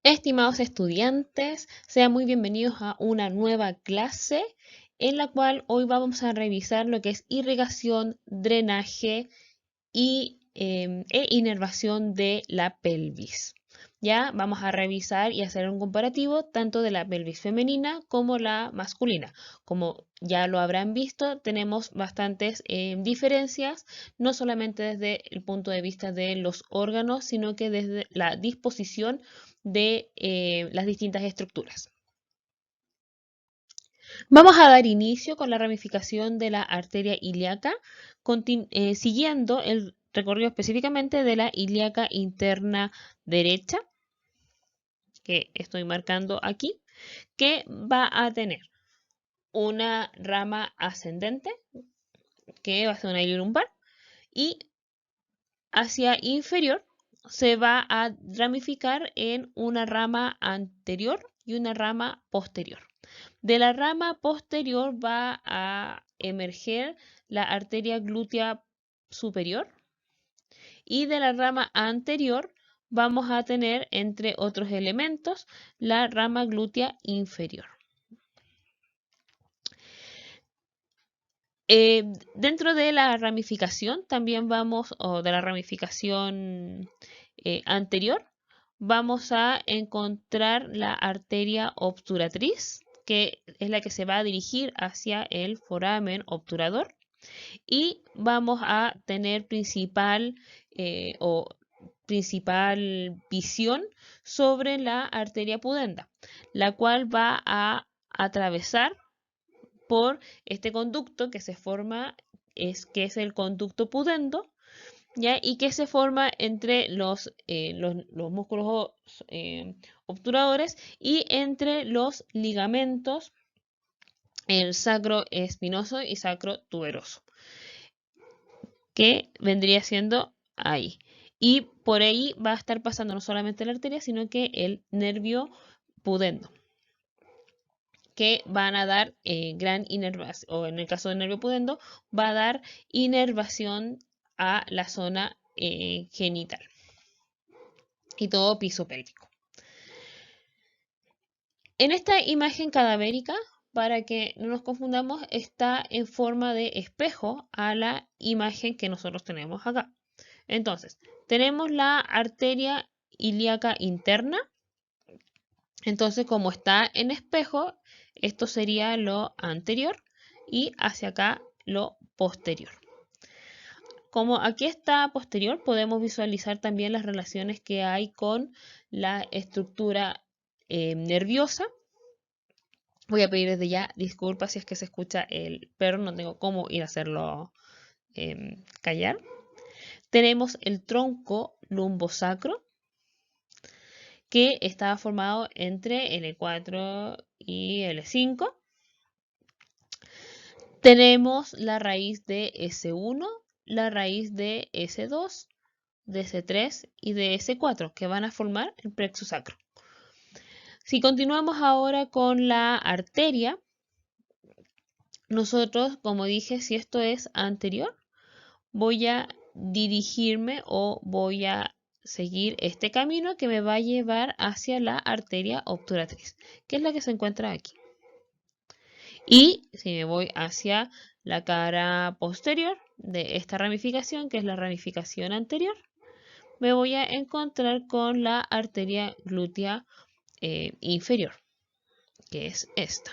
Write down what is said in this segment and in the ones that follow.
Estimados estudiantes, sean muy bienvenidos a una nueva clase en la cual hoy vamos a revisar lo que es irrigación, drenaje e inervación de la pelvis. Ya vamos a revisar y hacer un comparativo tanto de la pelvis femenina como la masculina. Como ya lo habrán visto, tenemos bastantes diferencias, no solamente desde el punto de vista de los órganos, sino que desde la disposición de las distintas estructuras. Vamos a dar inicio con la ramificación de la arteria ilíaca, siguiendo el recorrido específicamente de la ilíaca interna derecha, que estoy marcando aquí, que va a tener una rama ascendente, que va a ser una ilio lumbar, y hacia inferior se va a ramificar en una rama anterior y una rama posterior. De la rama posterior va a emerger la arteria glútea superior y de la rama anterior vamos a tener, entre otros elementos, la rama glútea inferior. Dentro de la ramificación también vamos, o de la ramificación anterior, vamos a encontrar la arteria obturatriz, que es la que se va a dirigir hacia el foramen obturador, y vamos a tener principal visión sobre la arteria pudenda, la cual va a atravesar por este conducto que se forma, que es el conducto pudendo, ¿ya? Y que se forma entre los músculos obturadores y entre los ligamentos, el sacro espinoso y sacro tuberoso, que vendría siendo ahí. Y por ahí va a estar pasando no solamente la arteria, sino que el nervio pudendo, que van a dar gran inervación, o en el caso del nervio pudendo, va a dar inervación a la zona genital y todo piso pélvico. En esta imagen cadavérica, para que no nos confundamos, está en forma de espejo a la imagen que nosotros tenemos acá. Entonces, tenemos la arteria ilíaca interna. Entonces, como está en espejo, esto sería lo anterior y hacia acá lo posterior. Como aquí está posterior, podemos visualizar también las relaciones que hay con la estructura nerviosa. Voy a pedir desde ya disculpas si es que se escucha el perro, no tengo cómo ir a hacerlo callar. Tenemos el tronco lumbosacro, que estaba formado entre L4 y L5. Tenemos la raíz de S1, la raíz de S2, de S3 y de S4, que van a formar el plexo sacro. Si continuamos ahora con la arteria, nosotros, como dije, si esto es anterior, voy a dirigirme o voy a seguir este camino que me va a llevar hacia la arteria obturatriz, que es la que se encuentra aquí. Y si me voy hacia la cara posterior de esta ramificación, que es la ramificación anterior, me voy a encontrar con la arteria glútea inferior, que es esta.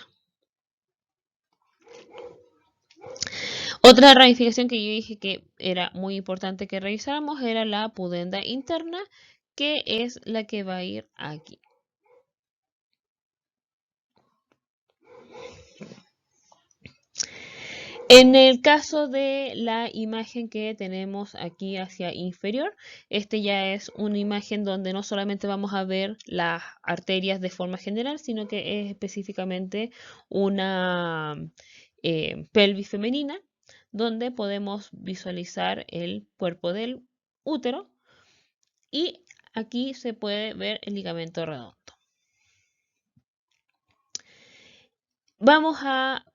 Otra ramificación que yo dije que era muy importante que revisáramos era la pudenda interna, que es la que va a ir aquí. En el caso de la imagen que tenemos aquí hacia inferior, este ya es una imagen donde no solamente vamos a ver las arterias de forma general, sino que es específicamente una pelvis femenina, donde podemos visualizar el cuerpo del útero y aquí se puede ver el ligamento redondo. Vamos a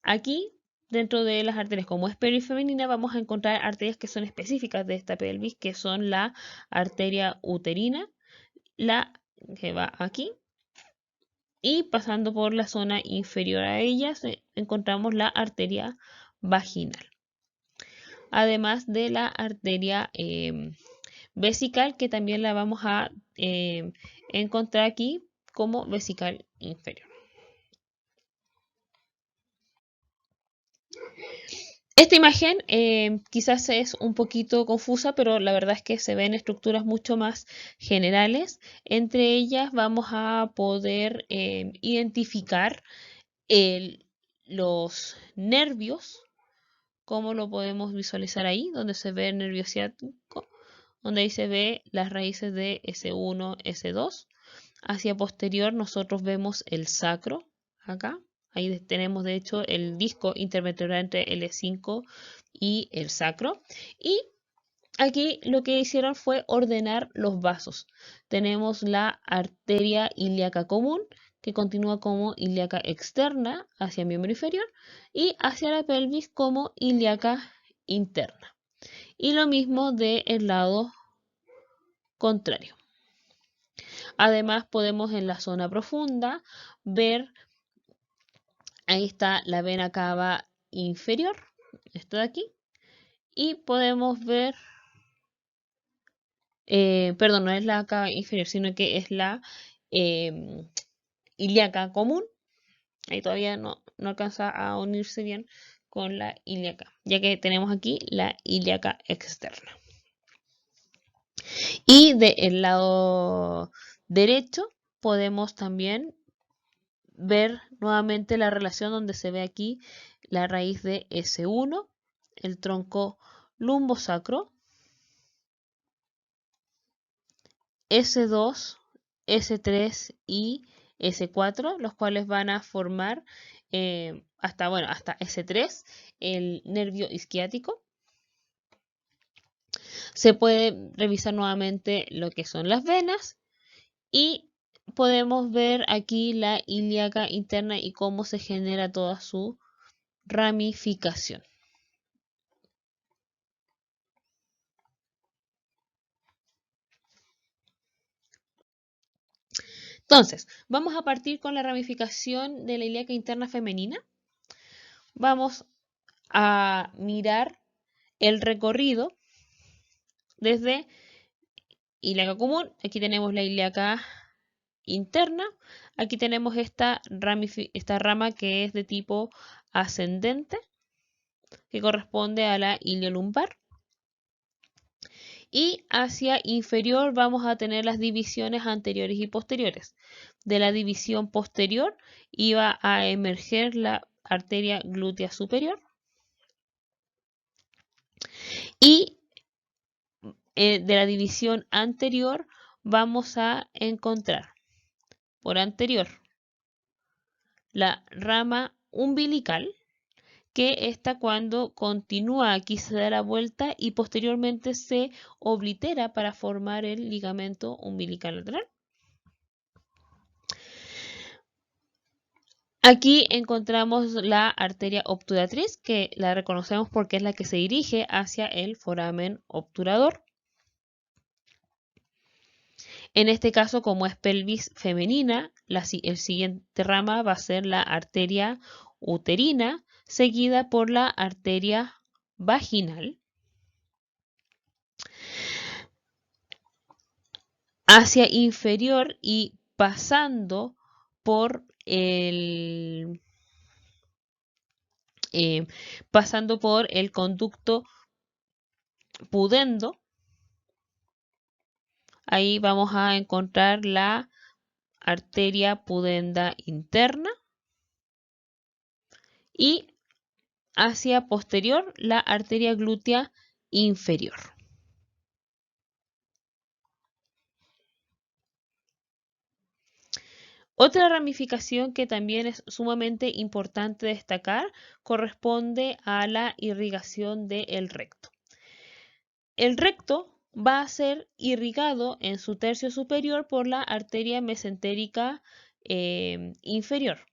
aquí, dentro de las arterias, como es pelvis femenina, vamos a encontrar arterias que son específicas de esta pelvis, que son la arteria uterina, la que va aquí. Y pasando por la zona inferior a ella encontramos la arteria vaginal. Además de la arteria vesical, que también la vamos a encontrar aquí como vesical inferior. Esta imagen quizás es un poquito confusa, pero la verdad es que se ven estructuras mucho más generales. Entre ellas vamos a poder identificar los nervios, como lo podemos visualizar ahí, donde se ve el nervio ciático, donde ahí se ve las raíces de S1, S2. Hacia posterior nosotros vemos el sacro, acá. Ahí tenemos de hecho el disco intervertebral entre el L5 y el sacro. Y aquí lo que hicieron fue ordenar los vasos. Tenemos la arteria ilíaca común, que continúa como ilíaca externa hacia el miembro inferior y hacia la pelvis como ilíaca interna. Y lo mismo del lado contrario. Además podemos en la zona profunda ver, ahí está la vena cava inferior, esto de aquí, y podemos ver, perdón, no es la cava inferior, sino que es la ilíaca común. Ahí todavía no alcanza a unirse bien con la ilíaca, ya que tenemos aquí la ilíaca externa. Y del lado derecho podemos también ver nuevamente la relación donde se ve aquí la raíz de S1, el tronco lumbosacro, S2, S3 y S4, los cuales van a formar hasta S3 el nervio isquiático. Se puede revisar nuevamente lo que son las venas y podemos ver aquí la ilíaca interna y cómo se genera toda su ramificación. Entonces, vamos a partir con la ramificación de la ilíaca interna femenina. Vamos a mirar el recorrido desde ilíaca común. Aquí tenemos la ilíaca interna. Aquí tenemos esta rama que es de tipo ascendente, que corresponde a la iliolumbar. Y hacia inferior vamos a tener las divisiones anteriores y posteriores. De la división posterior iba a emerger la arteria glútea superior. Y de la división anterior vamos a encontrar por anterior la rama umbilical, que esta cuando continúa aquí se da la vuelta y posteriormente se oblitera para formar el ligamento umbilical lateral. Aquí encontramos la arteria obturatriz, que la reconocemos porque es la que se dirige hacia el foramen obturador. En este caso, como es pelvis femenina, el siguiente rama va a ser la arteria uterina, seguida por la arteria vaginal. Hacia inferior y pasando por el conducto pudendo. Ahí vamos a encontrar la arteria pudenda interna y hacia posterior la arteria glútea inferior. Otra ramificación que también es sumamente importante destacar corresponde a la irrigación del recto. El recto va a ser irrigado en su tercio superior por la arteria mesentérica inferior,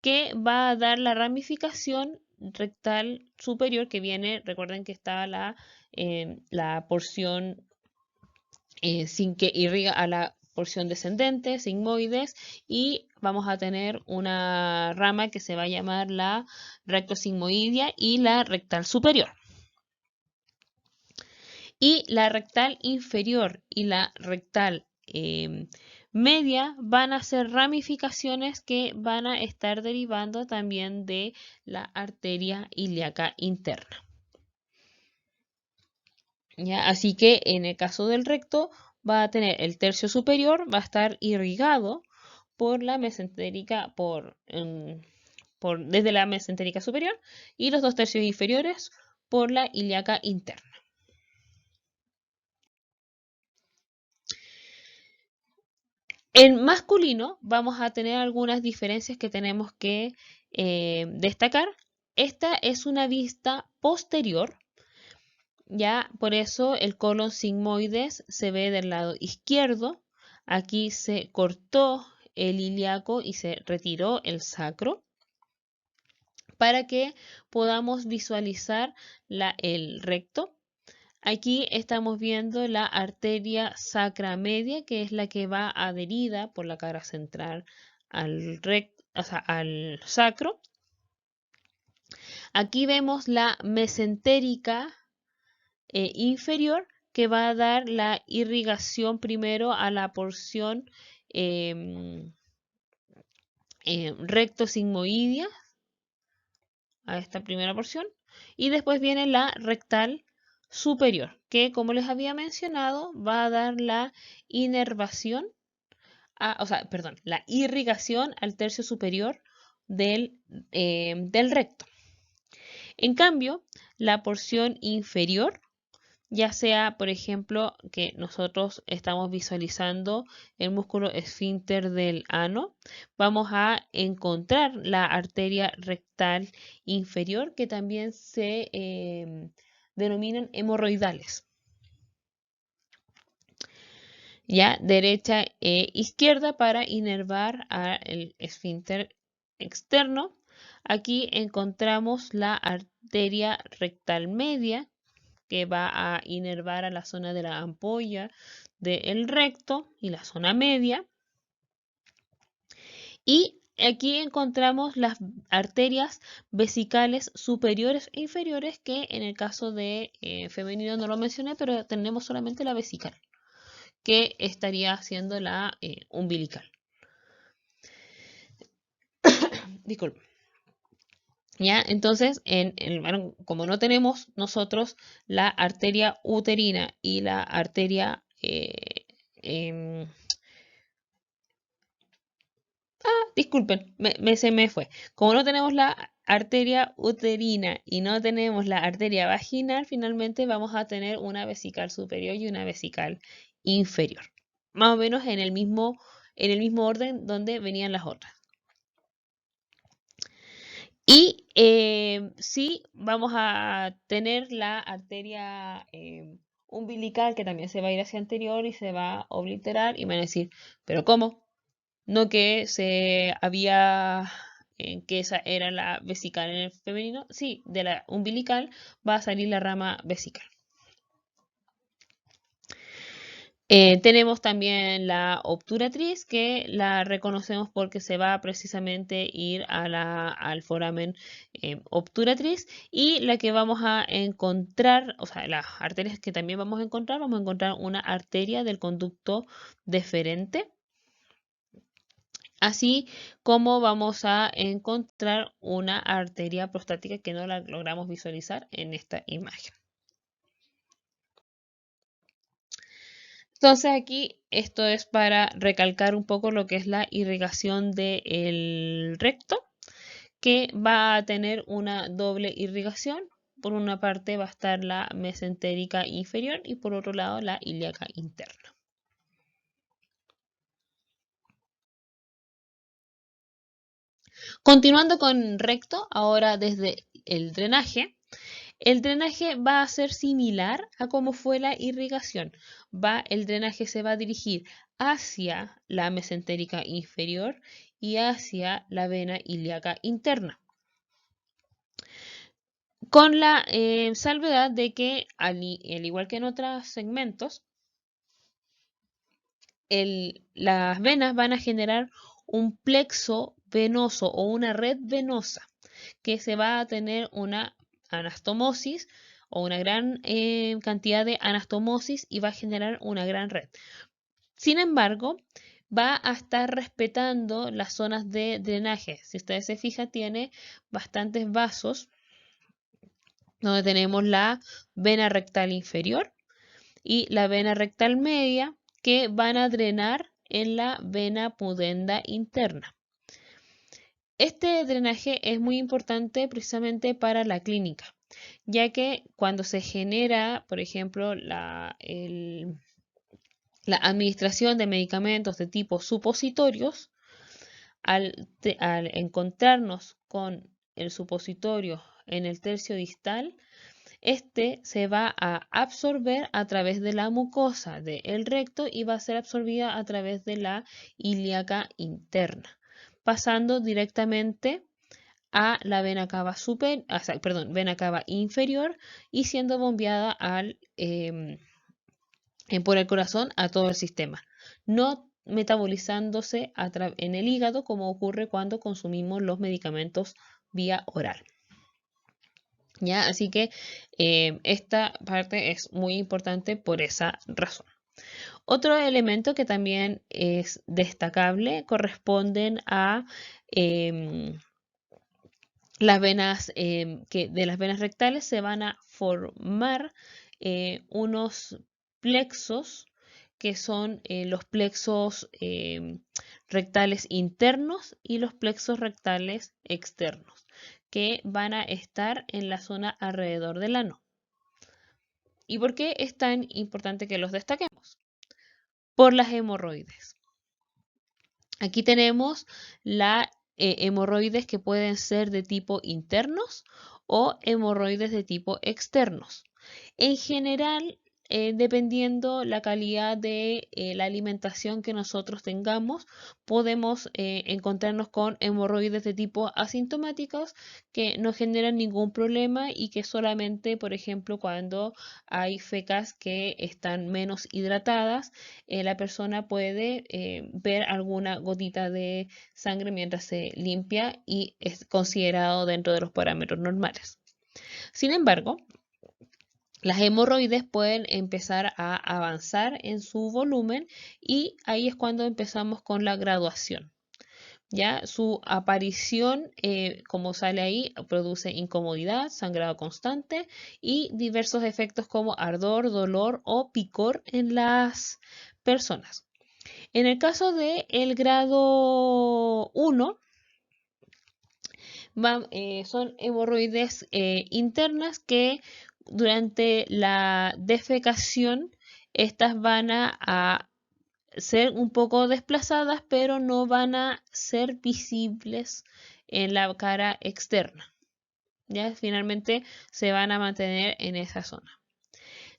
que va a dar la ramificación rectal superior que viene, recuerden que está la porción sin que irriga a la porción descendente, sigmoides, y vamos a tener una rama que se va a llamar la rectosigmoidea y la rectal superior. Y la rectal inferior y la rectal media van a ser ramificaciones que van a estar derivando también de la arteria ilíaca interna. ¿Ya? Así que en el caso del recto va a tener el tercio superior, va a estar irrigado por la mesentérica, desde la mesentérica superior, y los 2 tercios inferiores por la ilíaca interna. En masculino vamos a tener algunas diferencias que tenemos que destacar. Esta es una vista posterior, ya por eso el colon sigmoides se ve del lado izquierdo. Aquí se cortó el ilíaco y se retiró el sacro para que podamos visualizar el recto. Aquí estamos viendo la arteria sacra media, que es la que va adherida por la cara central al sacro. Aquí vemos la mesentérica inferior, que va a dar la irrigación primero a la porción rectosigmoidea, a esta primera porción, y después viene la rectal superior, que como les había mencionado, va a dar la inervación, la irrigación al tercio superior del recto. En cambio, la porción inferior, ya sea, por ejemplo, que nosotros estamos visualizando el músculo esfínter del ano, vamos a encontrar la arteria rectal inferior, que también se denominan hemorroidales. Ya, derecha e izquierda para inervar al esfínter externo. Aquí encontramos la arteria rectal media, que va a inervar a la zona de la ampolla del recto y la zona media. Y aquí encontramos las arterias vesicales superiores e inferiores, que en el caso de femenino no lo mencioné, pero tenemos solamente la vesical, que estaría siendo la umbilical. Disculpe. ¿Ya? Entonces, como no tenemos nosotros la arteria uterina y la arteria disculpen, se me fue. Como no tenemos la arteria uterina y no tenemos la arteria vaginal, finalmente vamos a tener una vesical superior y una vesical inferior. Más o menos en el mismo orden donde venían las otras. Y sí, vamos a tener la arteria umbilical, que también se va a ir hacia anterior y se va a obliterar, y van a decir, ¿pero cómo? No que que esa era la vesical en el femenino. Sí, de la umbilical va a salir la rama vesical. Tenemos también la obturatriz, que la reconocemos porque se va a precisamente ir al foramen obturatriz, y la que vamos a encontrar, o sea, las arterias que también vamos a encontrar una arteria del conducto deferente, así como vamos a encontrar una arteria prostática que no la logramos visualizar en esta imagen. Entonces aquí esto es para recalcar un poco lo que es la irrigación del recto, que va a tener una doble irrigación. Por una parte va a estar la mesentérica inferior y por otro lado la ilíaca interna. Continuando con recto, ahora desde el drenaje. El drenaje va a ser similar a cómo fue la irrigación. El drenaje se va a dirigir hacia la mesentérica inferior y hacia la vena ilíaca interna, con la salvedad de que, al igual que en otros segmentos, las venas van a generar un plexo venoso o una red venosa que se va a tener una anastomosis o una gran cantidad de anastomosis y va a generar una gran red. Sin embargo, va a estar respetando las zonas de drenaje. Si ustedes se fijan, tiene bastantes vasos donde tenemos la vena rectal inferior y la vena rectal media que van a drenar en la vena pudenda interna. Este drenaje es muy importante precisamente para la clínica, ya que cuando se genera, por ejemplo, la administración de medicamentos de tipo supositorios, al encontrarnos con el supositorio en el tercio distal, este se va a absorber a través de la mucosa del recto y va a ser absorbida a través de la ilíaca interna, pasando directamente a la vena cava vena cava inferior y siendo bombeada por el corazón a todo el sistema, no metabolizándose en el hígado como ocurre cuando consumimos los medicamentos vía oral. ¿Ya? Así que esta parte es muy importante por esa razón. Otro elemento que también es destacable corresponden a las venas que de las venas rectales se van a formar unos plexos que son los plexos rectales internos y los plexos rectales externos, que van a estar en la zona alrededor del ano. ¿Y por qué es tan importante que los destaquemos? Por las hemorroides. Aquí tenemos la hemorroides que pueden ser de tipo internos o hemorroides de tipo externos. En general, dependiendo la calidad de la alimentación que nosotros tengamos, podemos encontrarnos con hemorroides de tipo asintomáticos que no generan ningún problema y que solamente, por ejemplo, cuando hay fecas que están menos hidratadas, la persona puede ver alguna gotita de sangre mientras se limpia y es considerado dentro de los parámetros normales. Sin embargo, las hemorroides pueden empezar a avanzar en su volumen y ahí es cuando empezamos con la graduación. Ya su aparición, como sale ahí, produce incomodidad, sangrado constante y diversos efectos como ardor, dolor o picor en las personas. En el caso del grado 1, son hemorroides internas que durante la defecación estas van a ser un poco desplazadas, pero no van a ser visibles en la cara externa. Ya finalmente se van a mantener en esa zona.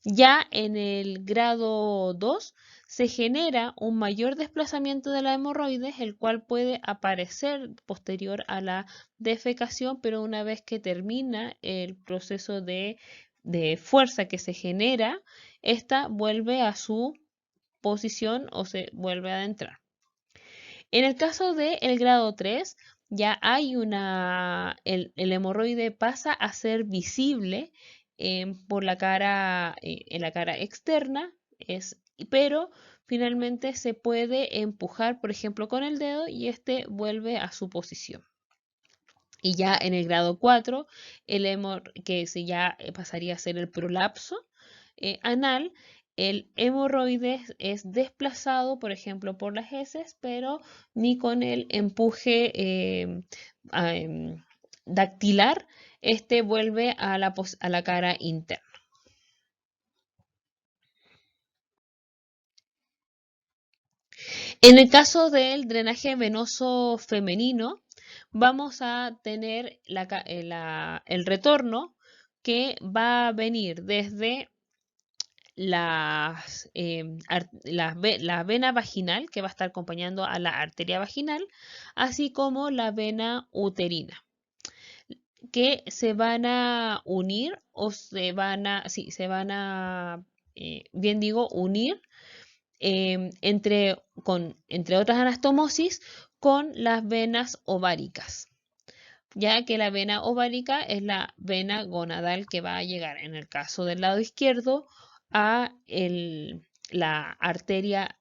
Ya en el grado 2 se genera un mayor desplazamiento de la hemorroides, el cual puede aparecer posterior a la defecación, pero una vez que termina el proceso de fuerza que se genera, esta vuelve a su posición o se vuelve a adentrar. En el caso del grado 3, ya hay el hemorroide pasa a ser visible por la cara, en la cara externa, pero finalmente se puede empujar, por ejemplo, con el dedo y este vuelve a su posición. Y ya en el grado 4, que ya pasaría a ser el prolapso anal, el hemorroide es desplazado, por ejemplo, por las heces, pero ni con el empuje dactilar, este vuelve a la cara interna. En el caso del drenaje venoso femenino, vamos a tener el retorno que va a venir desde la vena vaginal, que va a estar acompañando a la arteria vaginal, así como la vena uterina, que se van a unir o se van a, sí, se van a, bien digo, unir entre otras anastomosis, con las venas ováricas, ya que la vena ovárica es la vena gonadal que va a llegar en el caso del lado izquierdo a la arteria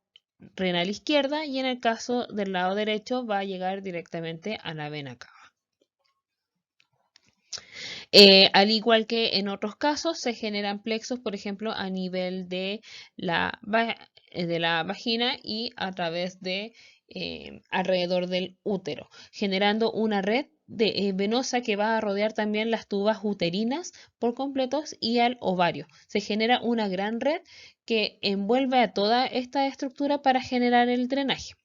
renal izquierda, y en el caso del lado derecho va a llegar directamente a la vena cava. Al igual que en otros casos, se generan plexos, por ejemplo, a nivel de la vagina y a través de alrededor del útero, generando una red venosa que va a rodear también las tubas uterinas por completos y al ovario. Se genera una gran red que envuelve a toda esta estructura para generar el drenaje.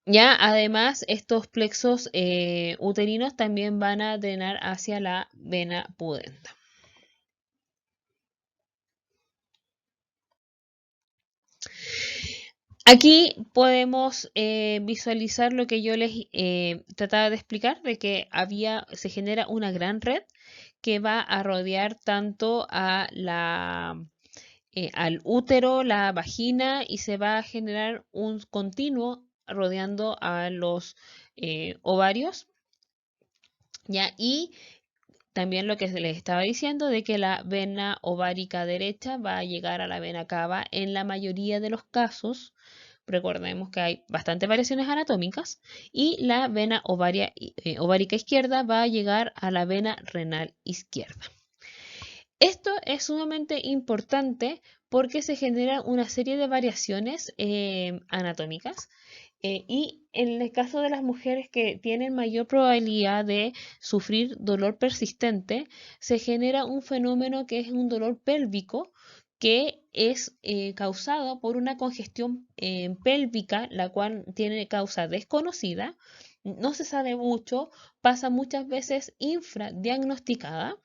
Ya, además, estos plexos uterinos también van a drenar hacia la vena pudenda. Aquí podemos visualizar lo que yo les trataba de explicar, de que se genera una gran red que va a rodear tanto al útero, la vagina, y se va a generar un continuo rodeando a los ovarios, ¿ya? Y también lo que se les estaba diciendo de que la vena ovárica derecha va a llegar a la vena cava en la mayoría de los casos. Recordemos que hay bastantes variaciones anatómicas, y la vena ovárica izquierda va a llegar a la vena renal izquierda. Esto es sumamente importante porque se generan una serie de variaciones anatómicas, y en el caso de las mujeres que tienen mayor probabilidad de sufrir dolor persistente, se genera un fenómeno que es un dolor pélvico que es causado por una congestión pélvica, la cual tiene causa desconocida, no se sabe mucho, pasa muchas veces infradiagnosticada.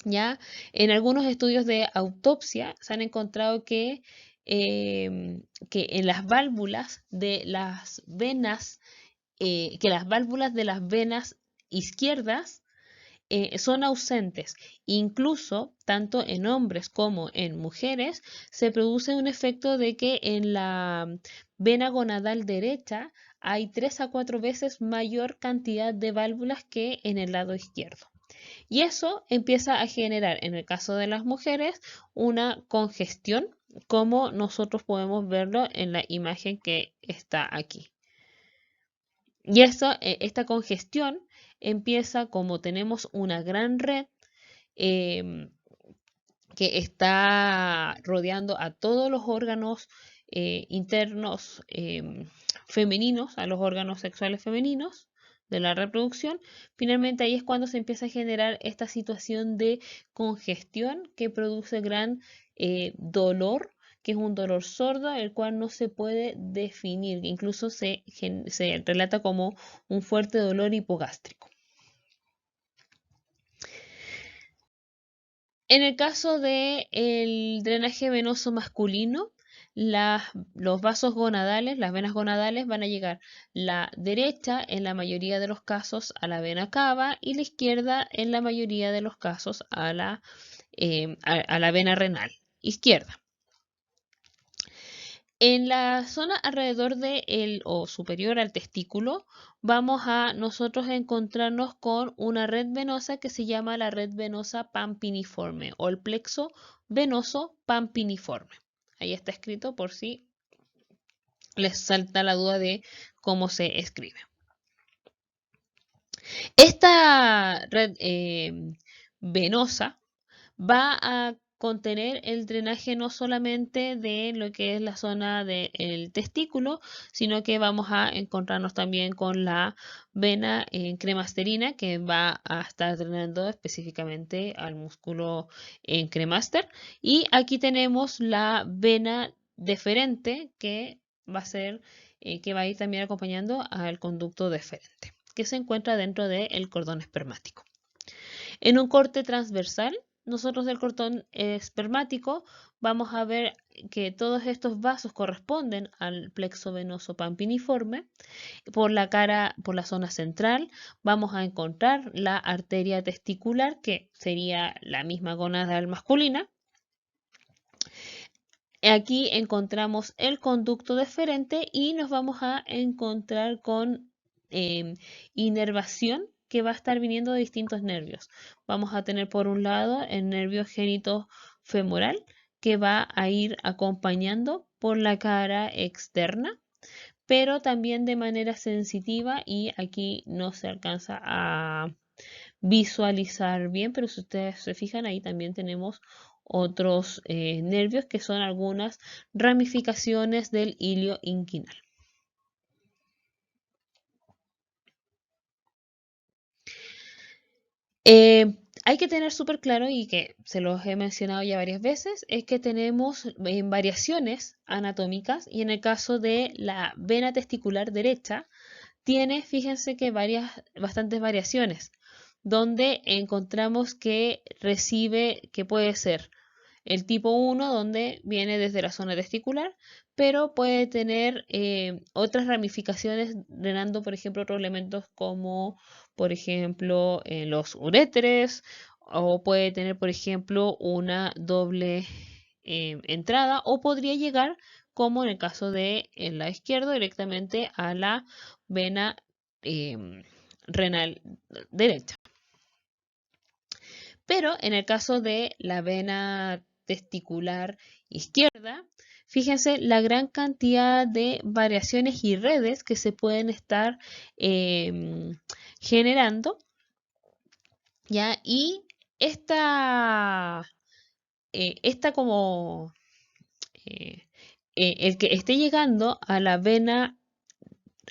¿Ya? En algunos estudios de autopsia se han encontrado que en las válvulas de las venas, que las válvulas de las venas izquierdas son ausentes. Incluso, tanto en hombres como en mujeres, se produce un efecto de que en la vena gonadal derecha hay 3 a 4 veces mayor cantidad de válvulas que en el lado izquierdo. Y eso empieza a generar, en el caso de las mujeres, una congestión, como nosotros podemos verlo en la imagen que está aquí. Y esta congestión empieza como tenemos una gran red que está rodeando a todos los órganos internos femeninos, a los órganos sexuales femeninos de la reproducción. Finalmente ahí es cuando se empieza a generar esta situación de congestión que produce gran dolor, que es un dolor sordo, el cual no se puede definir, incluso se relata como un fuerte dolor hipogástrico. En el caso del drenaje venoso masculino, los vasos gonadales, las venas gonadales, van a llegar la derecha en la mayoría de los casos a la vena cava, y la izquierda en la mayoría de los casos a la vena renal izquierda. En la zona alrededor o superior al testículo, vamos a nosotros encontrarnos con una red venosa que se llama la red venosa pampiniforme o el plexo venoso pampiniforme. Ahí está escrito por si les salta la duda de cómo se escribe. Esta red venosa va a contener el drenaje no solamente de lo que es la zona del testículo, sino que vamos a encontrarnos también con la vena cremasterina, que va a estar drenando específicamente al músculo cremaster. Y aquí tenemos la vena deferente, que va a ir también acompañando al conducto deferente, que se encuentra dentro del cordón espermático. En un corte transversal, nosotros del cordón espermático vamos a ver que todos estos vasos corresponden al plexo venoso pampiniforme. Por la zona central, vamos a encontrar la arteria testicular, que sería la misma gonadal masculina. Aquí encontramos el conducto deferente y nos vamos a encontrar con inervación que va a estar viniendo de distintos nervios. Vamos a tener por un lado el nervio genitofemoral que va a ir acompañando por la cara externa, pero también de manera sensitiva, y aquí no se alcanza a visualizar bien, pero si ustedes se fijan ahí también tenemos otros nervios que son algunas ramificaciones del hilio inguinal. Hay que tener súper claro, y que se los he mencionado ya varias veces, es que tenemos variaciones anatómicas, y en el caso de la vena testicular derecha tiene, fíjense que bastantes variaciones, donde encontramos que recibe, que puede ser el tipo 1, donde viene desde la zona testicular, pero puede tener otras ramificaciones, drenando, por ejemplo, otros elementos como, por ejemplo, los uréteres, o puede tener, por ejemplo, una doble entrada, o podría llegar, como en el caso de el lado izquierdo, directamente a la vena renal derecha. Pero en el caso de la vena testicular izquierda, fíjense la gran cantidad de variaciones y redes que se pueden estar generando, ¿ya? Y esta, como el que esté llegando a la vena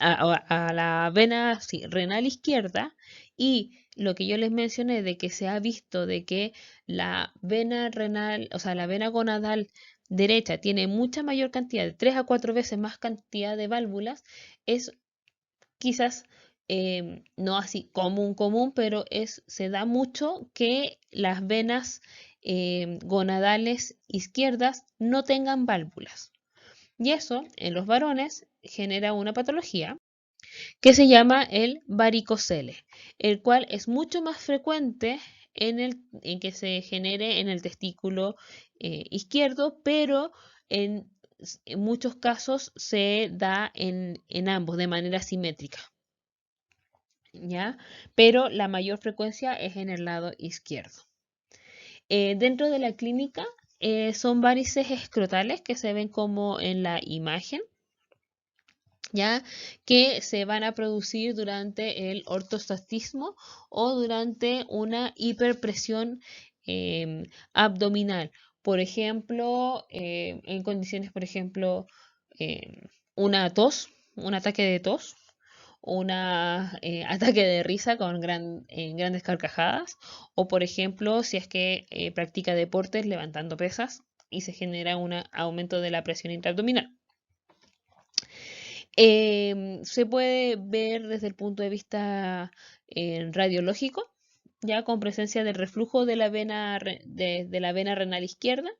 a la vena, sí, renal izquierda, y lo que yo les mencioné de que se ha visto de que la vena renal, o sea, la vena gonadal derecha tiene mucha mayor cantidad, de 3 a 4 veces más cantidad de válvulas, es quizás no así común, pero se da mucho que las venas gonadales izquierdas no tengan válvulas. Y eso en los varones genera una patología que se llama el varicocele, el cual es mucho más frecuente en que se genere en el testículo izquierdo, pero en muchos casos se da en ambos de manera simétrica, ¿ya? Pero la mayor frecuencia es en el lado izquierdo. Dentro de la clínica son varices escrotales que se ven como en la imagen, ¿ya? Que se van a producir durante el ortostatismo o durante una hiperpresión abdominal. Por ejemplo, en condiciones, por ejemplo, una tos, un ataque de tos, un ataque de risa con grandes carcajadas, o por ejemplo, si es que practica deportes levantando pesas y se genera un aumento de la presión intraabdominal. Se puede ver desde el punto de vista radiológico, ya con presencia del reflujo de la vena, de la vena renal izquierda,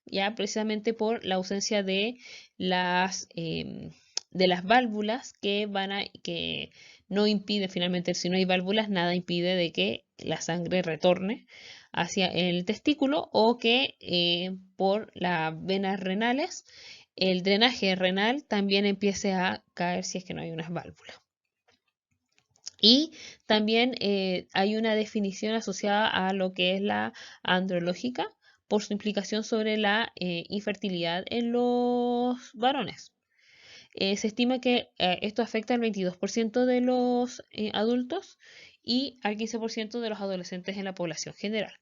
ya precisamente por la ausencia de las válvulas que no impide, finalmente, si no hay válvulas, nada impide de que la sangre retorne hacia el testículo, o que por las venas renales el drenaje renal también empiece a caer si es que no hay unas válvulas. Y también hay una definición asociada a lo que es la andrológica, por su implicación sobre la infertilidad en los varones. Se estima que esto afecta al 22% de los adultos y al 15% de los adolescentes en la población general.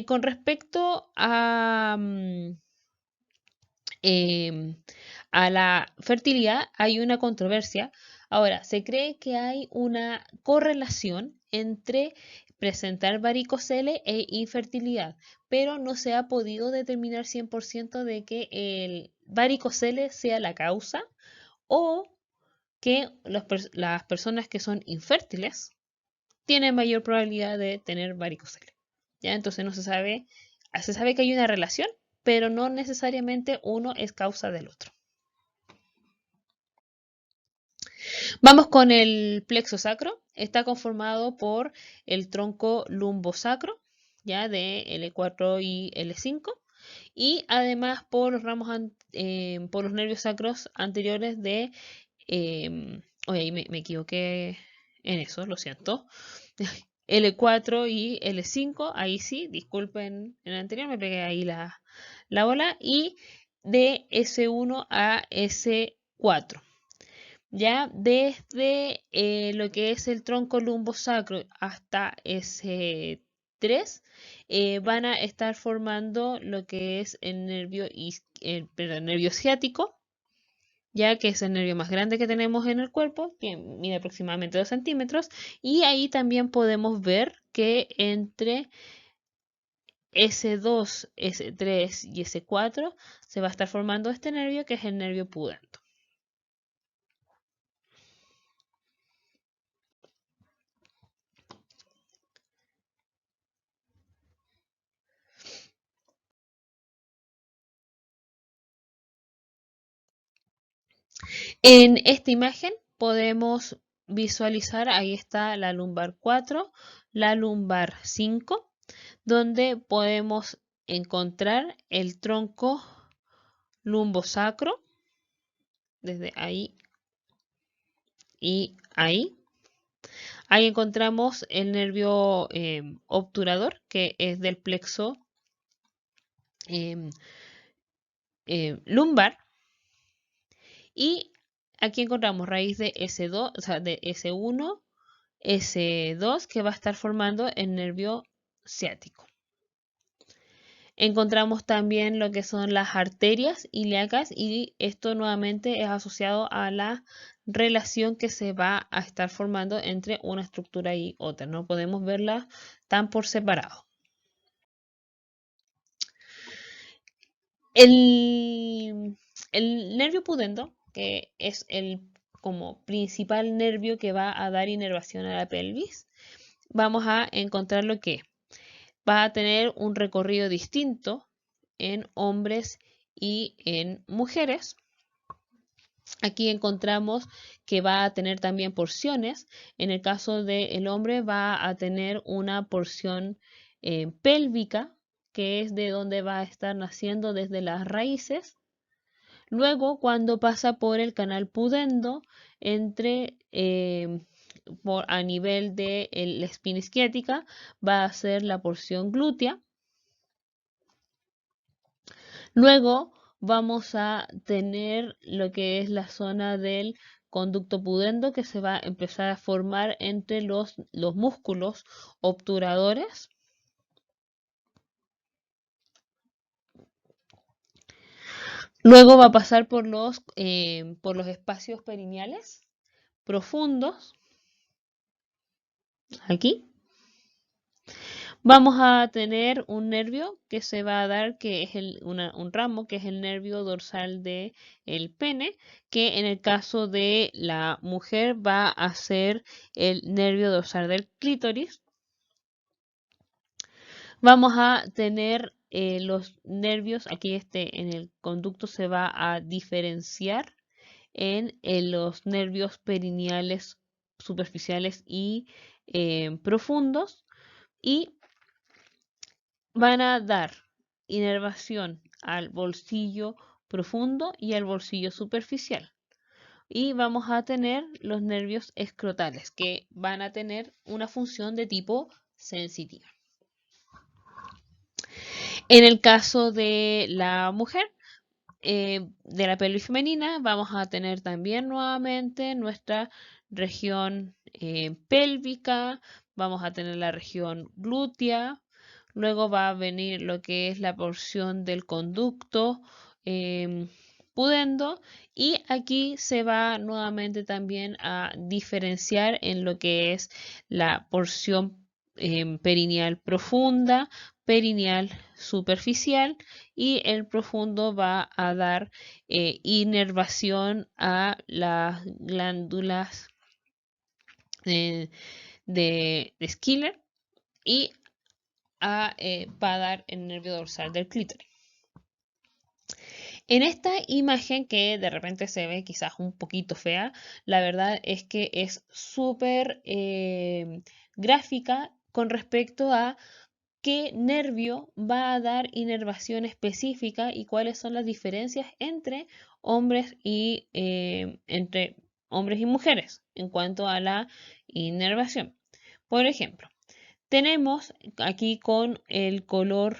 Con respecto em, a la fertilidad, hay una controversia. Ahora, se cree que hay una correlación entre presentar varicocele e infertilidad, pero no se ha podido determinar 100% de que el varicocele sea la causa, o que las personas que son infértiles tienen mayor probabilidad de tener varicocele. ¿Ya? Entonces no se sabe, se sabe que hay una relación, pero no necesariamente uno es causa del otro. Vamos con el plexo sacro. Está conformado por el tronco lumbosacro, ya de L4 y L5, y además por los por los nervios sacros anteriores de... oye, ahí me equivoqué en eso, lo siento. L4 y L5, ahí sí, disculpen en el anterior, me pegué ahí la bola, y de S1 a S4. Ya desde lo que es el tronco lumbosacro hasta S3 van a estar formando lo que es el nervio ciático, ya que es el nervio más grande que tenemos en el cuerpo, que mide aproximadamente 2 centímetros, y ahí también podemos ver que entre S2, S3 y S4 se va a estar formando este nervio que es el nervio pudendo. En esta imagen podemos visualizar, ahí está la lumbar 4, la lumbar 5, donde podemos encontrar el tronco lumbosacro, desde ahí y ahí. Ahí encontramos el nervio obturador, que es del plexo em, lumbar. Y aquí encontramos raíz de S2, o sea, de S1, S2, que va a estar formando el nervio ciático. Encontramos también lo que son las arterias ilíacas y esto nuevamente es asociado a la relación que se va a estar formando entre una estructura y otra. No podemos verlas tan por separado. El nervio pudendo, que es el como principal nervio que va a dar inervación a la pelvis, vamos a encontrar lo que va a tener un recorrido distinto en hombres y en mujeres. Aquí encontramos que va a tener también porciones. En el caso del hombre va a tener una porción pélvica, que es de donde va a estar naciendo desde las raíces. Luego, cuando pasa por el canal pudendo, a nivel de la espina isquiática, va a ser la porción glútea. Luego vamos a tener lo que es la zona del conducto pudendo que se va a empezar a formar entre los músculos obturadores. Luego va a pasar por los espacios perineales profundos. Aquí. Vamos a tener un nervio que se va a dar, que es un ramo, que es el nervio dorsal del pene, que en el caso de la mujer va a ser el nervio dorsal del clítoris. Vamos a tener los nervios, aquí en el conducto se va a diferenciar en los nervios perineales superficiales y profundos. Y van a dar inervación al bolsillo profundo y al bolsillo superficial. Y vamos a tener los nervios escrotales, que van a tener una función de tipo sensitiva. En el caso de la mujer, de la pelvis femenina, vamos a tener también nuevamente nuestra región pélvica, vamos a tener la región glútea, luego va a venir lo que es la porción del conducto pudendo, y aquí se va nuevamente también a diferenciar en lo que es la porción perineal profunda, perineal superficial, y el profundo va a dar inervación a las glándulas de Schiller y va a dar el nervio dorsal del clítoris. En esta imagen, que de repente se ve quizás un poquito fea, la verdad es que es súper gráfica con respecto a qué nervio va a dar inervación específica y cuáles son las diferencias entre hombres y mujeres en cuanto a la inervación. Por ejemplo, tenemos aquí con el color,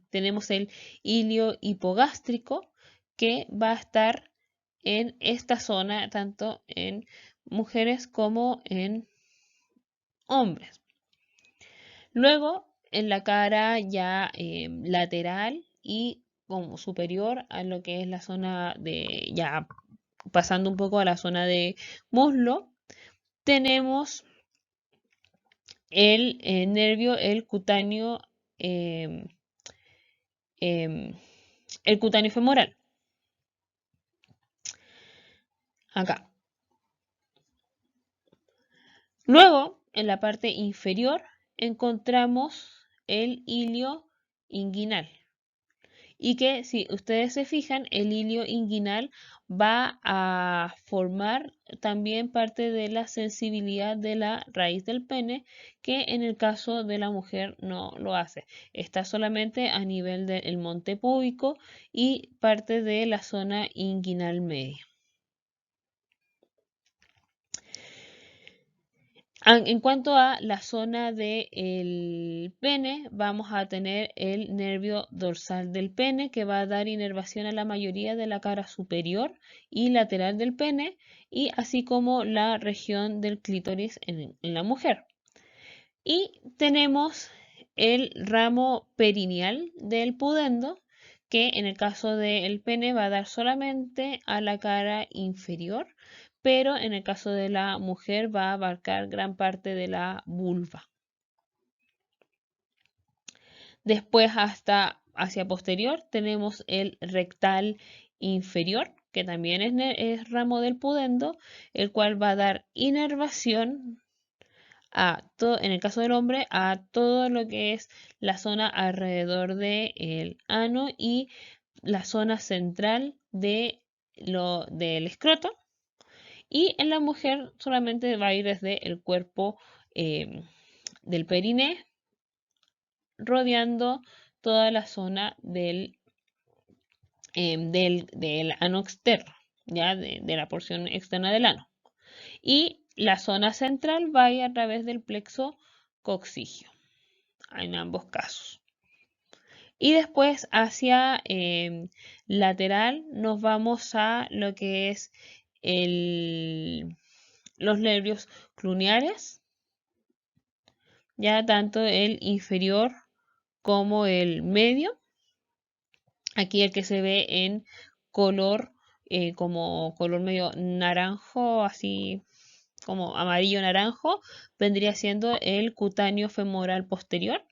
tenemos el hilio hipogástrico que va a estar en esta zona, tanto en mujeres como en hombres. Luego, en la cara ya lateral y como superior a lo que es la zona de, ya pasando un poco a la zona de muslo, tenemos el nervio, em, em, el cutáneo femoral. Acá. Luego, en la parte inferior, encontramos el hilio inguinal. Y que si ustedes se fijan, el hilio inguinal va a formar también parte de la sensibilidad de la raíz del pene, que en el caso de la mujer no lo hace. Está solamente a nivel del monte púbico y parte de la zona inguinal media. En cuanto a la zona del pene, vamos a tener el nervio dorsal del pene que va a dar inervación a la mayoría de la cara superior y lateral del pene, y así como la región del clítoris en la mujer. Y tenemos el ramo perineal del pudendo, que en el caso del pene va a dar solamente a la cara inferior, pero en el caso de la mujer va a abarcar gran parte de la vulva. Después hacia posterior tenemos el rectal inferior, que también es ramo del pudendo, el cual va a dar inervación en el caso del hombre, a todo lo que es la zona alrededor del ano y la zona central del escroto. Y en la mujer solamente va a ir desde el cuerpo del periné, rodeando toda la zona del ano externo, ya de la porción externa del ano. Y la zona central va a ir a través del plexo coxigio, en ambos casos. Y después hacia lateral nos vamos a lo que es los nervios cluneales, ya tanto el inferior como el medio. Aquí el que se ve en color, como color medio naranjo, así como amarillo naranjo, vendría siendo el cutáneo femoral posterior,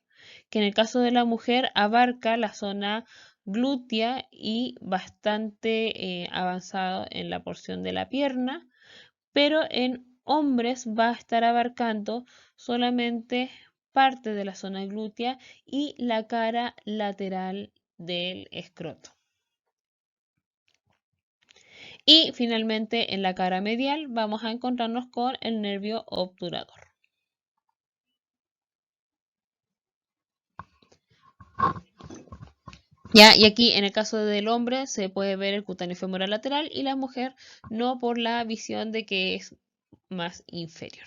que en el caso de la mujer abarca la zona glútea y bastante avanzado en la porción de la pierna, pero en hombres va a estar abarcando solamente parte de la zona glútea y la cara lateral del escroto. Y finalmente en la cara medial vamos a encontrarnos con el nervio obturador. Ya, y aquí en el caso del hombre se puede ver el cutáneo femoral lateral y la mujer no, por la visión de que es más inferior.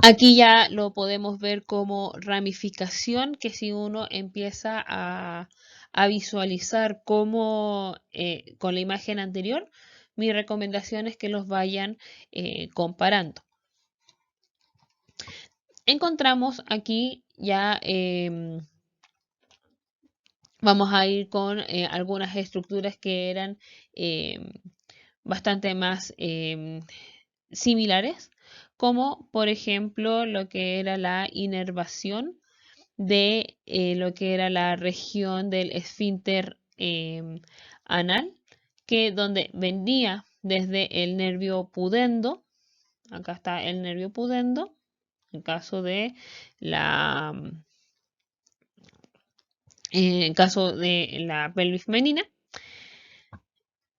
Aquí ya lo podemos ver como ramificación, que si uno empieza a visualizar cómo con la imagen anterior, mi recomendación es que los vayan comparando. Encontramos aquí ya, vamos a ir con algunas estructuras que eran bastante más similares, como por ejemplo lo que era la inervación de lo que era la región del esfínter anal, que donde venía desde el nervio pudendo. Acá está el nervio pudendo, en caso de en caso de la pelvis femenina.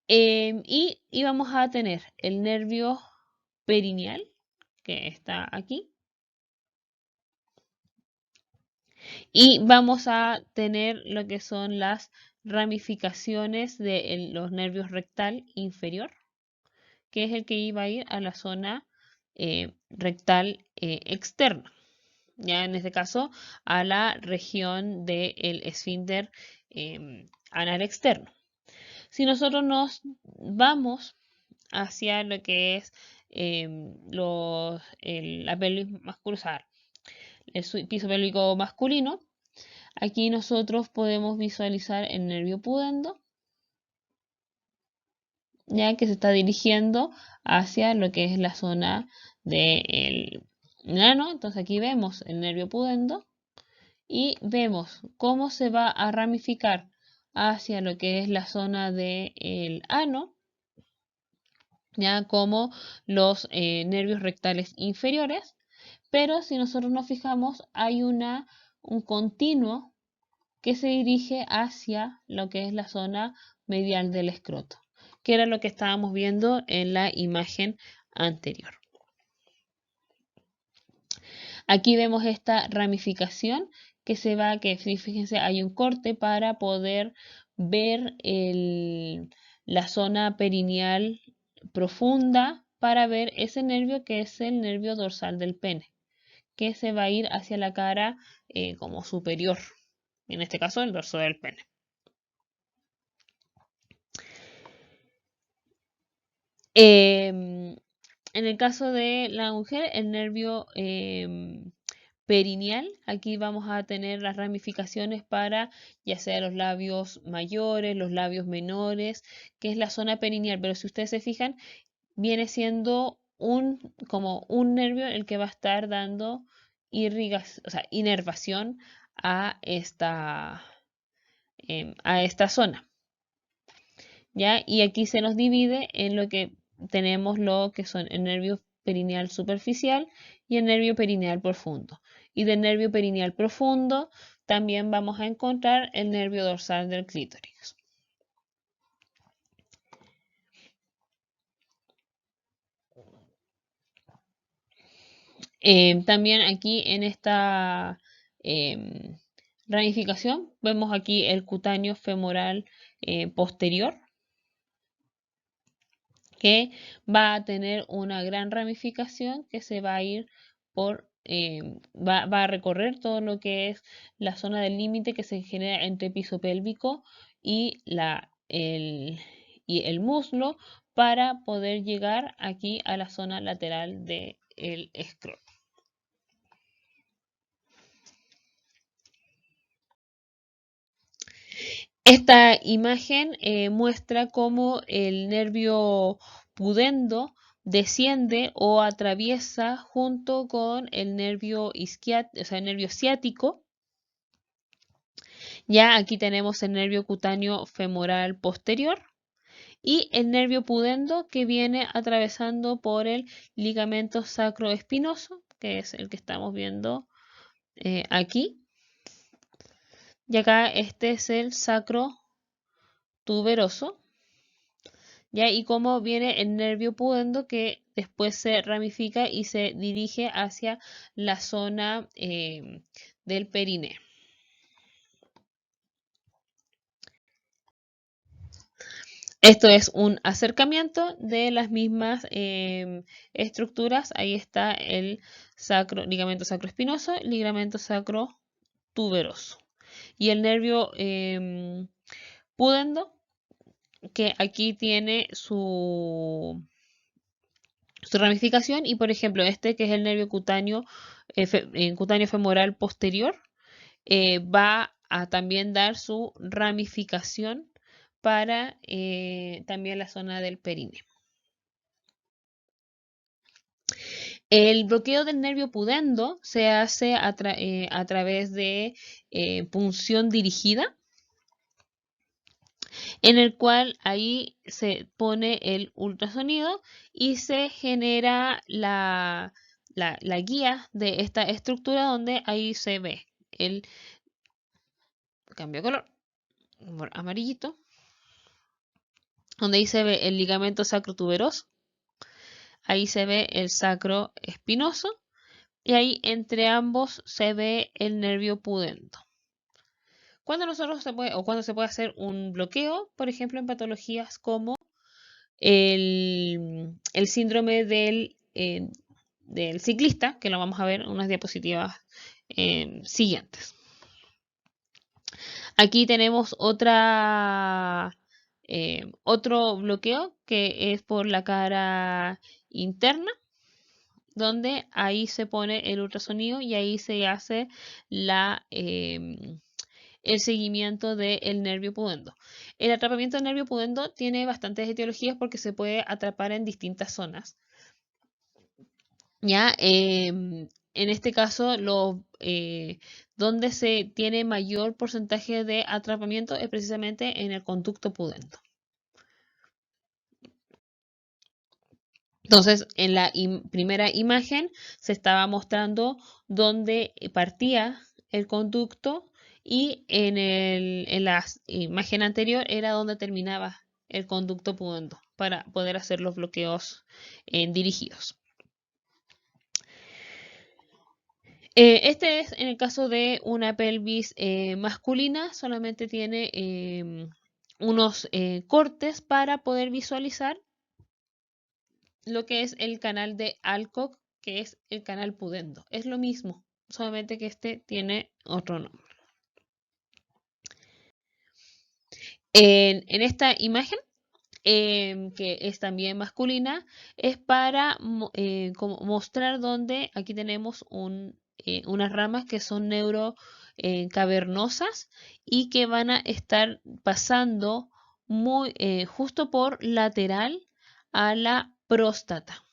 Y vamos a tener el nervio perineal, que está aquí, Y vamos a tener lo que son las ramificaciones de los nervios rectal inferior, que es el que iba a ir a la zona rectal externa. Ya en este caso a la región del esfínter anal externo. Si nosotros nos vamos hacia lo que es la pelvis masculina, el piso pélvico masculino, aquí nosotros podemos visualizar el nervio pudendo, ya que se está dirigiendo hacia lo que es la zona del ano. Entonces aquí vemos el nervio pudendo y vemos cómo se va a ramificar hacia lo que es la zona del ano, ya como los nervios rectales inferiores, pero si nosotros nos fijamos hay un continuo que se dirige hacia lo que es la zona medial del escroto, que era lo que estábamos viendo en la imagen anterior. Aquí vemos esta ramificación que se va, que fíjense, hay un corte para poder ver la zona perineal profunda, para ver ese nervio que es el nervio dorsal del pene, que se va a ir hacia la cara como superior, en este caso el dorso del pene. En el caso de la mujer, el nervio perineal, aquí vamos a tener las ramificaciones para ya sea los labios mayores, los labios menores, que es la zona perineal, pero si ustedes se fijan, viene siendo como un nervio el que va a estar dando irrigación, o sea, inervación a esta zona. ¿Ya? Y aquí se nos divide en lo que tenemos lo que son el nervio perineal superficial y el nervio perineal profundo. Y del nervio perineal profundo también vamos a encontrar el nervio dorsal del clítoris. También aquí en esta ramificación vemos aquí el cutáneo femoral posterior, que va a tener una gran ramificación que se va a ir va a recorrer todo lo que es la zona del límite que se genera entre piso pélvico y el muslo, para poder llegar aquí a la zona lateral del escroto. Esta imagen muestra cómo el nervio pudendo desciende o atraviesa junto con el nervio isquiático, o sea, el nervio ciático. Ya aquí tenemos el nervio cutáneo femoral posterior y el nervio pudendo que viene atravesando por el ligamento sacroespinoso, que es el que estamos viendo aquí. Y acá este es el sacro tuberoso. ¿Ya? Y cómo viene el nervio pudendo que después se ramifica y se dirige hacia la zona del perineo. Esto es un acercamiento de las mismas estructuras. Ahí está el ligamento sacroespinoso, ligamento sacrotuberoso. Y el nervio pudendo, que aquí tiene su ramificación, y por ejemplo este que es el nervio cutáneo, cutáneo femoral posterior, va a también dar su ramificación para también la zona del perineo. El bloqueo del nervio pudendo se hace a través de punción dirigida, en el cual ahí se pone el ultrasonido y se genera la guía de esta estructura, donde ahí se ve el cambio de color por amarillito, donde ahí se ve el ligamento sacrotuberoso, ahí se ve el sacro espinoso, y ahí entre ambos se ve el nervio pudendo. Cuando cuando se puede hacer un bloqueo, por ejemplo, en patologías como el síndrome del ciclista, que lo vamos a ver en unas diapositivas siguientes. Aquí tenemos otro bloqueo que es por la cara interna, donde ahí se pone el ultrasonido y ahí se hace el seguimiento del nervio pudendo. El atrapamiento del nervio pudendo tiene bastantes etiologías porque se puede atrapar en distintas zonas. ¿Ya? En este caso, donde se tiene mayor porcentaje de atrapamiento es precisamente en el conducto pudendo. Entonces, en la primera imagen se estaba mostrando dónde partía el conducto y en la imagen anterior era donde terminaba el conducto pudendo para poder hacer los bloqueos dirigidos. Este es en el caso de una pelvis masculina, solamente tiene unos cortes para poder visualizar lo que es el canal de Alcock, que es el canal pudendo. Es lo mismo, solamente que este tiene otro nombre. En esta imagen, que es también masculina, es para como mostrar donde aquí tenemos unas ramas que son neurocavernosas y que van a estar pasando justo por lateral a la próstata.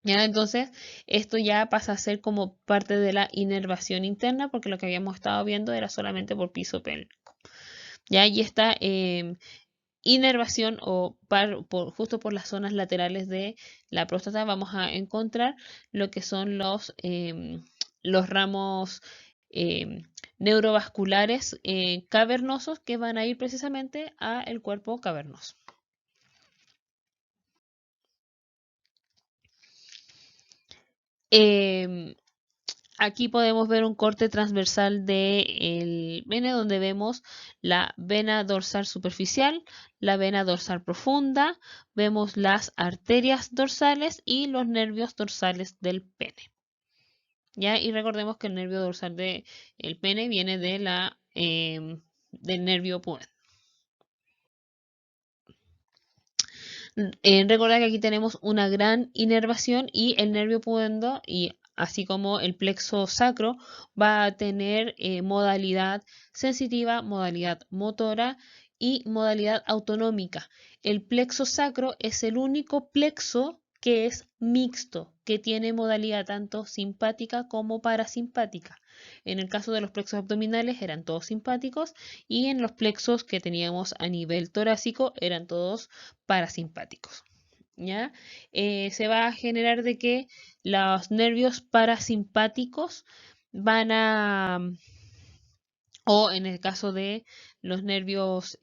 ¿Ya? Entonces, esto ya pasa a ser como parte de la inervación interna, porque lo que habíamos estado viendo era solamente por piso pélvico. ¿Ya? Y esta inervación justo por las zonas laterales de la próstata vamos a encontrar lo que son los ramos neurovasculares cavernosos que van a ir precisamente al cuerpo cavernoso. Aquí podemos ver un corte transversal del pene donde vemos la vena dorsal superficial, la vena dorsal profunda, vemos las arterias dorsales y los nervios dorsales del pene. ¿Ya? Y recordemos que el nervio dorsal del pene viene del nervio pudendo. Recordad que aquí tenemos una gran inervación y el nervio pudendo, y así como el plexo sacro, va a tener modalidad sensitiva, modalidad motora y modalidad autonómica. El plexo sacro es el único plexo que es mixto, que tiene modalidad tanto simpática como parasimpática. En el caso de los plexos abdominales eran todos simpáticos y en los plexos que teníamos a nivel torácico eran todos parasimpáticos. ¿Ya? Se va a generar de que los nervios parasimpáticos o en el caso de los nervios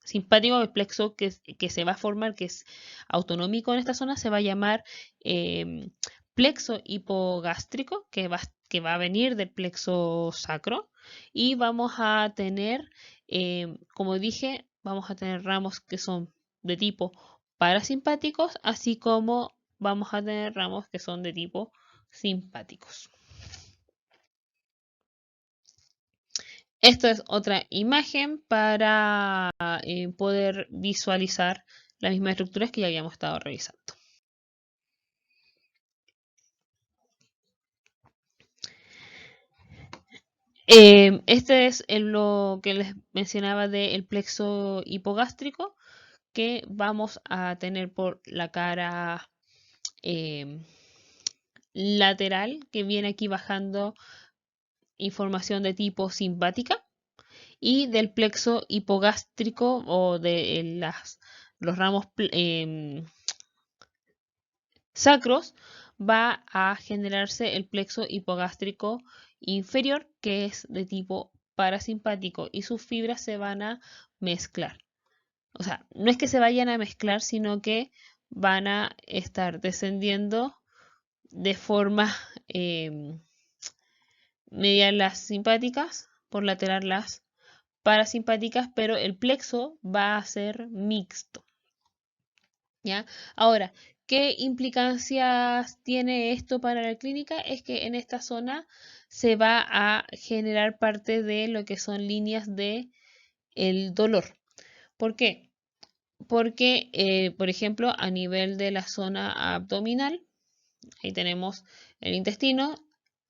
simpáticos, el plexo que se va a formar, que es autonómico en esta zona, se va a llamar plexo hipogástrico, que va a venir del plexo sacro, y vamos a tener, como dije, vamos a tener ramos que son de tipo parasimpáticos, así como vamos a tener ramos que son de tipo simpáticos. Esto es otra imagen para poder visualizar las mismas estructuras que ya habíamos estado revisando. Este es lo que les mencionaba del plexo hipogástrico, que vamos a tener por la cara lateral, que viene aquí bajando información de tipo simpática, y del plexo hipogástrico o de los ramos sacros va a generarse el plexo hipogástrico inferior, que es de tipo parasimpático, y sus fibras se van a mezclar. O sea, no es que se vayan a mezclar, sino que van a estar descendiendo de forma medial las simpáticas, por lateral las parasimpáticas, pero el plexo va a ser mixto. ¿Ya? Ahora, ¿qué implicancias tiene esto para la clínica? Es que en esta zona se va a generar parte de lo que son líneas de el dolor. ¿Por qué? Porque, por ejemplo, a nivel de la zona abdominal, ahí tenemos el intestino,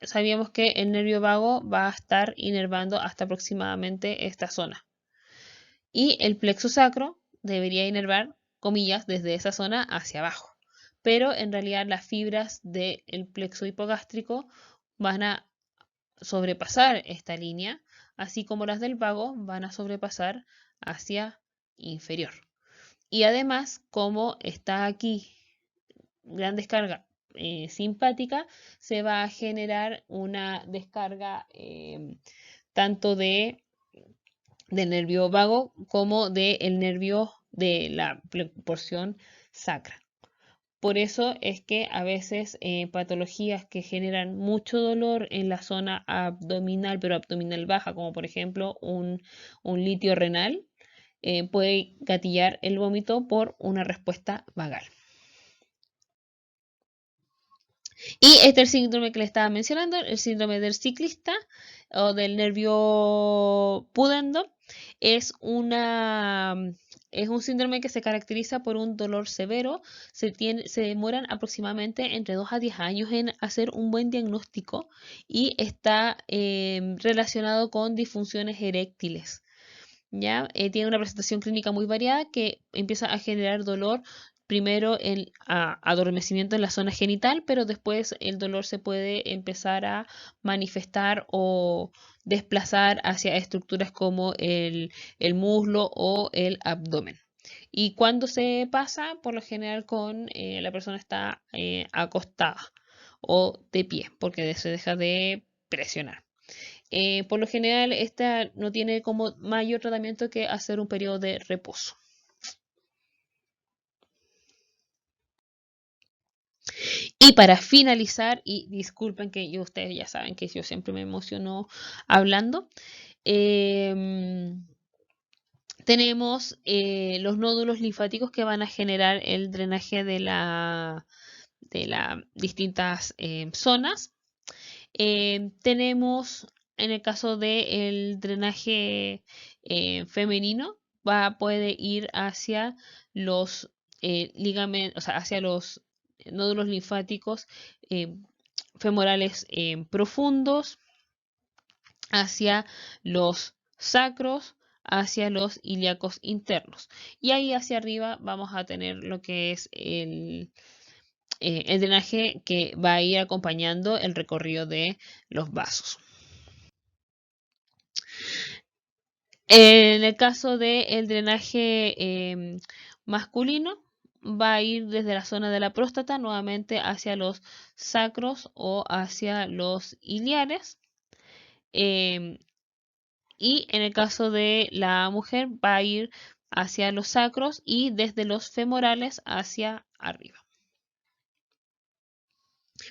sabíamos que el nervio vago va a estar inervando hasta aproximadamente esta zona. Y el plexo sacro debería inervar, comillas, desde esa zona hacia abajo. Pero en realidad las fibras del plexo hipogástrico van a sobrepasar esta línea, así como las del vago van a sobrepasar hacia inferior. Y además, como está aquí gran descarga simpática, se va a generar una descarga tanto del nervio vago como del nervio de la porción sacra. Por eso es que a veces patologías que generan mucho dolor en la zona abdominal, pero abdominal baja, como por ejemplo un litio renal, puede gatillar el vómito por una respuesta vagal. Y este es el síndrome que le estaba mencionando, el síndrome del ciclista o del nervio pudendo. Es un síndrome que se caracteriza por un dolor severo. Se demoran aproximadamente entre 2 a 10 años en hacer un buen diagnóstico y está relacionado con disfunciones eréctiles. ¿Ya? Tiene una presentación clínica muy variada que empieza a generar dolor. Primero el adormecimiento en la zona genital, pero después el dolor se puede empezar a manifestar o desplazar hacia estructuras como el muslo o el abdomen. Y cuando se pasa, por lo general con la persona está acostada o de pie, porque se deja de presionar. Por lo general, esta no tiene como mayor tratamiento que hacer un periodo de reposo. Y para finalizar, y disculpen que ustedes ya saben que yo siempre me emociono hablando, tenemos los nódulos linfáticos que van a generar el drenaje de las distintas zonas. Tenemos, en el caso del drenaje femenino, puede ir hacia los ligamentos, o sea, hacia los nódulos linfáticos femorales profundos, hacia los sacros, hacia los ilíacos internos. Y ahí hacia arriba vamos a tener lo que es el drenaje que va a ir acompañando el recorrido de los vasos. En el caso del drenaje masculino, va a ir desde la zona de la próstata nuevamente hacia los sacros o hacia los iliares. Y en el caso de la mujer, va a ir hacia los sacros y desde los femorales hacia arriba.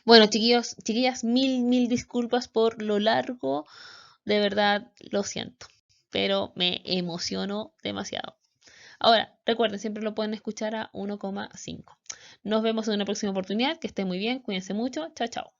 Bueno, chiquillos, chiquillas, mil disculpas por lo largo, de verdad lo siento, pero me emociono demasiado. Ahora, recuerden, siempre lo pueden escuchar a 1,5. Nos vemos en una próxima oportunidad, que estén muy bien, cuídense mucho, chao, chao.